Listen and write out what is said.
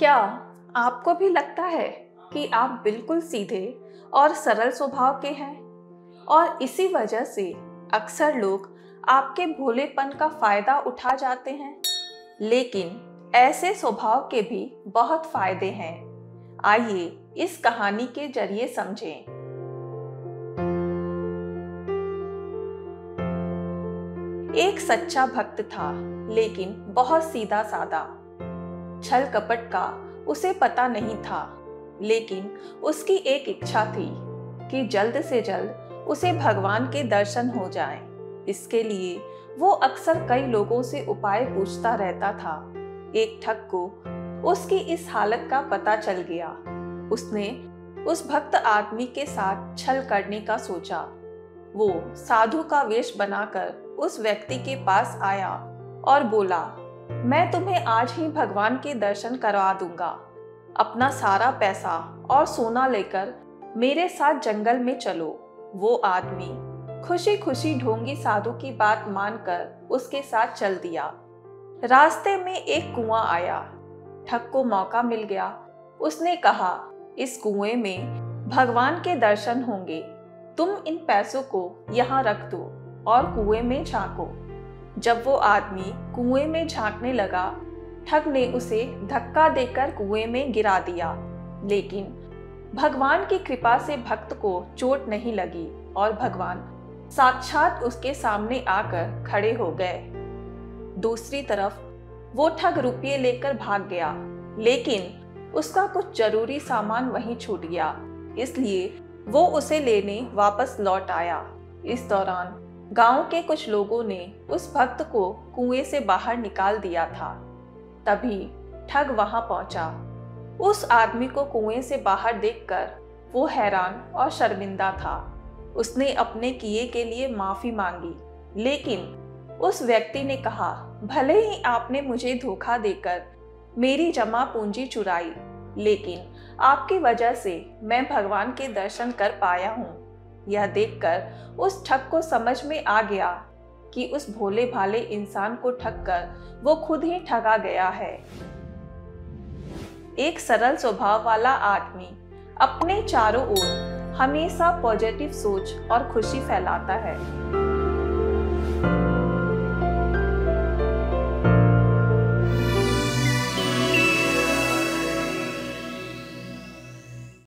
क्या आपको भी लगता है कि आप बिल्कुल सीधे और सरल स्वभाव के हैं और इसी वजह से अक्सर लोग आपके भोलेपन का फायदा उठा जाते हैं? लेकिन ऐसे स्वभाव के भी बहुत फायदे हैं। आइए इस कहानी के जरिए समझें। एक सच्चा भक्त था, लेकिन बहुत सीधा साधा। छल कपट का उसे पता नहीं था, लेकिन उसकी एक इच्छा थी कि जल्द से जल्द उसे भगवान के दर्शन हो जाएं। इसके लिए वो अक्सर कई लोगों से उपाय पूछता रहता था। एक ठग को उसकी इस हालत का पता चल गया। उसने उस भक्त आदमी के साथ छल करने का सोचा। वो साधु का वेश बनाकर उस व्यक्ति के पास आया और बोला, मैं तुम्हें आज ही भगवान के दर्शन करवा दूंगा। अपना सारा पैसा और सोना लेकर मेरे साथ जंगल में चलो। वो आदमी खुशी खुशी ढोंगी साधु की बात मानकर उसके साथ चल दिया। रास्ते में एक कुआं आया। ठग को मौका मिल गया। उसने कहा, इस कुएं में भगवान के दर्शन होंगे। तुम इन पैसों को यहाँ रख दो और कुएं में झांको। जब वो आदमी कुएं में झांकने लगा, ठग ने उसे धक्का देकर कुएं में गिरा दिया। लेकिन भगवान की कृपा से भक्त को चोट नहीं लगी और भगवान साक्षात उसके सामने आकर खड़े हो गए। दूसरी तरफ वो ठग रुपये लेकर भाग गया, लेकिन उसका कुछ जरूरी सामान वहीं छूट गया, इसलिए वो उसे लेने वापस लौट आया। इस दौरान गांव के कुछ लोगों ने उस भक्त को कुएं से बाहर निकाल दिया था। तभी ठग वहां पहुंचा। उस आदमी को कुएं से बाहर देखकर वो हैरान और शर्मिंदा था। उसने अपने किए के लिए माफी मांगी, लेकिन उस व्यक्ति ने कहा, भले ही आपने मुझे धोखा देकर मेरी जमा पूंजी चुराई, लेकिन आपकी वजह से मैं भगवान के दर्शन कर पाया हूँ। यह देखकर उस ठग को समझ में आ गया कि उस भोले भाले इंसान को ठगकर वो खुद ही ठगा गया है। एक सरल स्वभाव वाला आदमी अपने चारों ओर हमेशा पॉजिटिव सोच और खुशी फैलाता है।